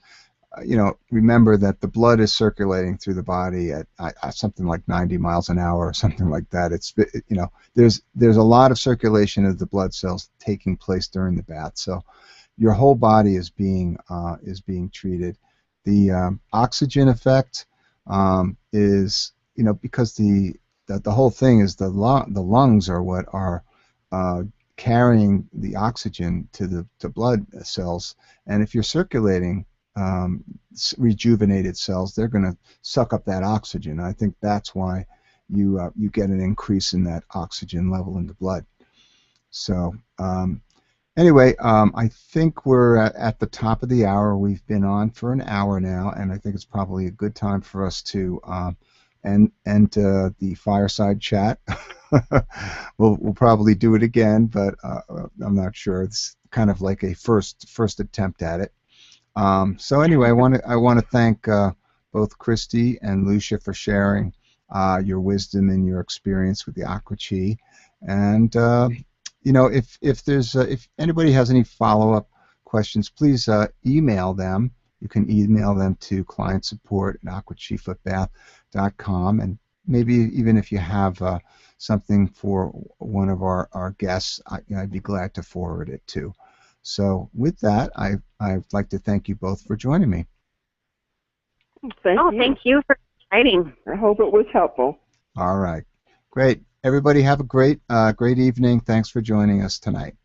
you know, remember that the blood is circulating through the body at something like 90 miles an hour or something like that. It's, you know, there's a lot of circulation of the blood cells taking place during the bath. So your whole body is being treated. The oxygen effect is, you know, because the whole thing is the lungs are what are carrying the oxygen to the blood cells, and if you're circulating rejuvenated cells, they're going to suck up that oxygen. I think that's why you get an increase in that oxygen level in the blood. So anyway, I think we're at the top of the hour. We've been on for an hour now, and I think it's probably a good time for us to end the fireside chat. We'll probably do it again, but I'm not sure. It's kind of like a first attempt at it. So anyway, I want to thank both Christy and Lucia for sharing your wisdom and your experience with the Aqua Chi. And you know, if anybody has any follow-up questions, please email them. You can email them to clientsupport@aquachifootbath.com, and maybe even if you have something for one of our guests, I'd be glad to forward it to. So with that, I'd like to thank you both for joining me. Thank you for inviting. I hope it was helpful. All right. Great. Everybody have a great evening. Thanks for joining us tonight.